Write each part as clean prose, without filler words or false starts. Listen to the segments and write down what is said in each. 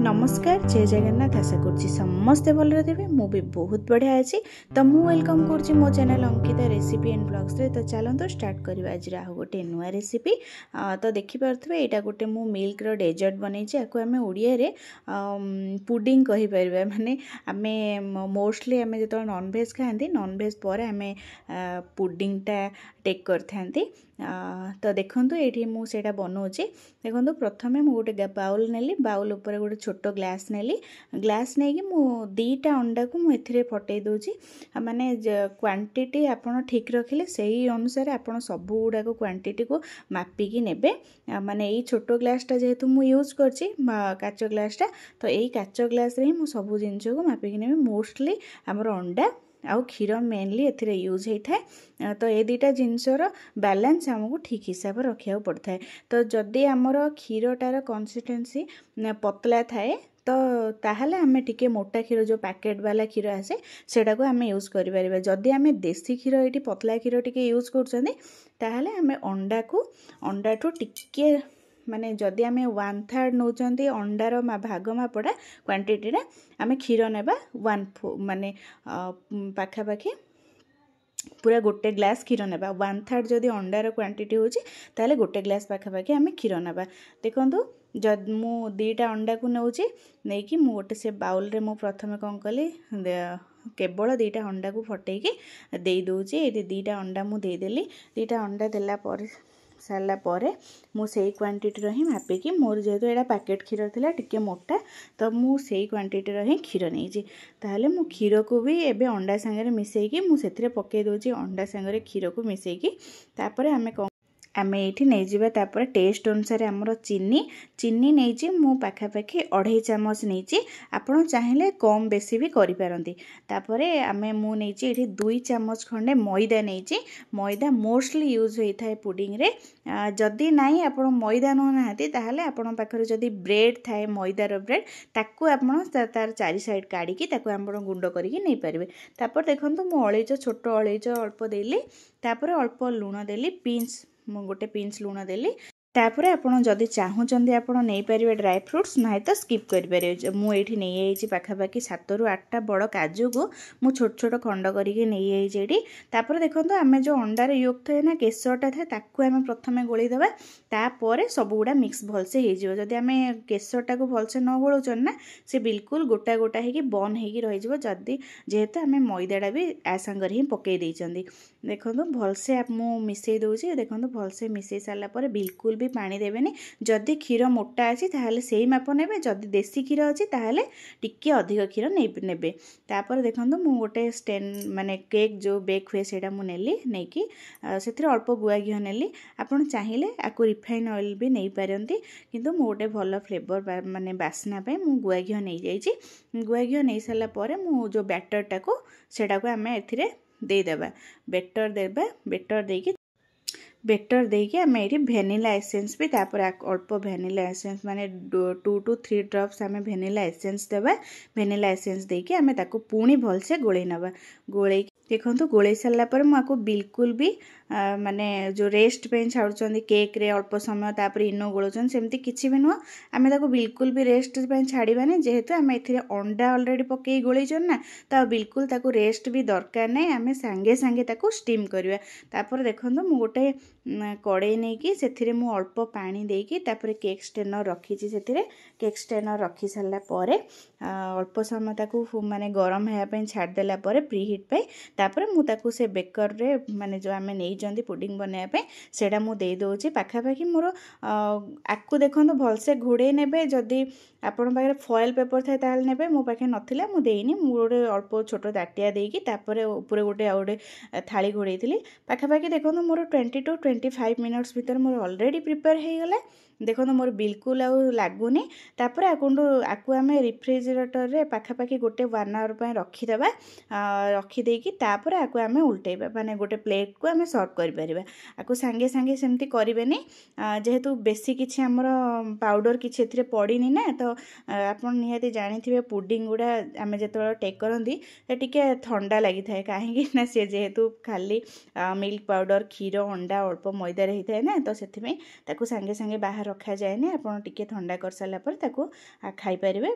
नमस्कार जय जगन्नाथ आशा करुँची समस्ते भल थे मु भी बहुत बढ़िया अच्छी तो मु वेलकम करुँची मो channel Ankita recipe and blogs रे। तो चलते स्टार्ट करवा आज गोटे नुआ रेसिपी। तो देखिपे यहाँ गोटे मु मिल्क रो डेजर्ट बनई आपको आम ओडिया रे पुडिंग कहि परिबा। माने आमे मोस्टली आमे जतो नॉन वेज खाती नॉन वेज पर आमे पुडिंगटा टेक करथांती। तो देखंतु एठी मु सेटा बनाउची। देखंतु प्रथमे मु गोटे बाउल नेली, बाउल ऊपर गोटे छोट ग्लास नेली, ग्लास नहीं कि मु दीटा अंडा को मु एथिरे फटई दोची। माने क्वांटिटी आपण ठीक रखिले सही अनुसार आपण सब गुडा को क्वांटिटी को मापिकी नेबे। माने एई छोट ग्लासटा जेहेतु मु यूज करची काचो ग्लासटा, तो एई काचो ग्लास रे मु सब जिनिस को मापिकी नेबे। मोस्टली हमर अंडा आउ क्षीर मेनली एथिरे यूज होता है। तो ये दुटा जिनसर बैलेंस आमको ठीक हिसाब से रखा पड़ता है। तो जदि आमर क्षीरटार कंसिस्टेंसी पतला थाए तो ताहले आमे टिके मोटा क्षीर जो पैकेट वाला क्षीर आसे सेटा को आमे यूज करि परिबा। जदि आमे देसी क्षीर एटी पतला क्षीर टिके यूज करछन्ती ताहले आमे अंडा ठो टिके माने जदि आमे 1/3 नौचंती अंडार भाग मापटा क्वांटिटी रे आमे क्षीर नेबा 1/4 माने पाखापाखि पूरा गोटे ग्लास क्षीर नेबा। 1/3 जदि अंडार क्वांटिटी होची ताहले गोटे ग्लास पाखापाखि आमे क्षीर नेबा। देखंतु जद मु दीटा अंडा को नौची नहीं कि मु गोटे से बाउल रे मु प्रथमे कौन कली केवल दीटा अंडा को फटेकी दे दोची। ये दीटा अंडा मु दे देली। दीटा अंडा देला पर सारा पर मुझे क्वांटिटी ही मापिकी मोर जेहेतु यहाँ पैकेट क्षीर थिला टिके मोटा तो मुझे क्वांटिटी ही क्षीर नहीं ताहले मु क्षीर को भी एबे अंडा सांगरे मिसेकी मुझे पकई दोची। अंडा सांगरे क्षीर को मिसेकी तापर आमे ये नहीं जावा। तापर टेस्ट अनुसार आमर चीनी नहीं मु पाखापाखि 2.5 चामच नहीं। आपड़ चाहिए कम बेसी भी करि पारंती। तापरे आमे मु नहीं ये 2 चामच खंडे मैदा नहीं। मैदा मोस्टली यूज होता है पुडिंग रे। जदि नाई आपण मैदा नो नाहती ताहले आपण पाखरे जदि ब्रेड थाए मैदार ब्रेड ताकू आपण तार चारि साइड काढ़ी ताकू आपण गुंड करिक नहीं पारिबे। तापर देखंतु मु अलैच छोट अलैच अल्प देली। तापर अल्प लूण देली पिंच गोटे पिंच लूण देली। तापर आपण जदि चाहूचंदी आपण नहीं पारिबे ड्राई फ्रूट्स ना तो स्किप करि पारिबे। मु एठी नहीं आइछि पाखापाखि 7 ରୁ 8टा बड़ काजू को मु छोट छोट खंड करिके नहीं आइछि एठी। तापर देखंतु आमे जो अंडार योग थाए ना केसरटा थाए ताकू आमे प्रथमे गोळी देबा। तापर सब गुडा मिक्स भलसे हे जिवो। जदि आमे केसरटा को भलसे न गोळुचन ना से बिल्कुल गोटा गोटा हेकी बन हेकी रहि जिवो। जदि जेहेतु आमे मैदाडा भी आ संगर ही पकई देइचंदी। देखंतु भलसे मु मिसई दोछि। देखंतु भलसे मिसई साला पर बिल्कुल भी पानी देबेनी। जदि क्षीर मोटा अच्छी ताहले सेही माप नेबे। जदि देसी क्षीर अच्छी ताहले टिके अधिक क्षीर नेबे। तापर देखंतु मु गोटे स्टैंड माने केक जो बेक हुए सेटा मु नेली नहीं कि सेथिरे अल्प गुआ घिओ नेली। आपण चाहिए आकु रिफाइन ऑयल भी नहीं पारंती किंतु मु गोटे भल फ्लेवर माने बास्ना पे मु गुआ घिओ नहीं जाइछि। गुआ घिओ नहीं साला परे मु जो बैटरटा को सेटा को आमे एथिरे दे देबा। बेटर देके आम ये भेनिला एसेंस भी तापर अल्प भेनिला एसेंस माने 2 to 3 ड्रॉप्स आम भेनिला एसेंस देबा। भेनिला एसेंस देके आम ताको पुणी भलसे गोले नबा। गोले देखंतु गोले सारा पर मुझे बिल्कुल भी माने जो रेस्ट पे छाड़ुचंदी केक रे अल्प समय तापर इनो गोलुचन सेमती किछि भी नुह। आमे ताको बिल्कुल भी रेस्ट पे छाड़ीबानी जेहेतु आमे एथिरे अंडा ऑलरेडी पकई गोलेचन ना तो बिल्कुल ताको रेस्ट भी दरकार नहीं। आमे सांगे सांगे ताको स्टीम करवा। तापर देखंतु मु गोटे कड़े नहीं कि सेथिरे मु अल्प पानी देकी तापर केक स्टेनर रखीची। सेथिरे केक स्टेनर रखी सारा परे अल्प समय ताको माने गरम हेया पे छाड़ देला परे प्री हीट पे तापर मु ताको से बेकर रे माने जो आमे नहीं जंदी पुडिंग बनाया पे सेटा मु दे दोची। पाखापाखि मोर आकु देखंतु भलसे घोड़े नेबे। जदि आपण पाखे फॉइल पेपर थाए ताहले नेबे। मो पाखे नथिला मु देइनी। मु गोटे अल्प छोट ताटिया देकी तापर ऊपर गोटे थाली घोड़ेइथिली। पाखापाखि देखंतु मोर 20 to 25 मिनट्स भीतर मोर ऑलरेडी प्रिपेयर हो गला। देखो मोर बिल्कुल आउ लगुनि। तापर आकु आम रिफ्रिजरेटर रे पाखापाखि गोटे 1 आवर पर रखीदेवा। रखीदेकी तापर आकु आम उल्टेबा माने गोटे प्लेट को आम सर्व करिपरिबा। आकु सांगे सांगे सेमती करिबेनी जेहेतु बेसी किछि हमर पाउडर किछि एथिरे पड़ीनी ना तो आपन निहाती जानिथिबे पुडिंग गुडा आम जेतबेला टेक करंती से टिके ठंडा लागि थाए काहेकि ना से जेहेतु खाली मिल्क पाउडर क्षीर अंडा अल्प मैदा रही थाए ना तो सेथिमे ताकु सांगे सांगे बाहर रखा जाएनी आपण टिके ठंडा कर साला पर ताको खाई परिबे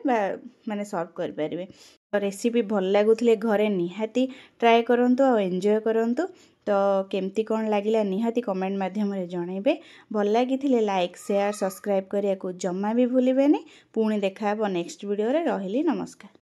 माने सर्व कर परिबे। तो रेसिपी भल लागुथिले घरे निहाती ट्राए करंतु और एंजॉय करंतु। तो केमती कौन लगिला निहाती कमेंट माध्यम रे जणैबे। भल लागिथिले लाइक शेयर सब्सक्राइब करिया को जम्मा भी भूलिबेनी। पुणी देखा नेक्स्ट वीडियो रे। रहिली नमस्कार।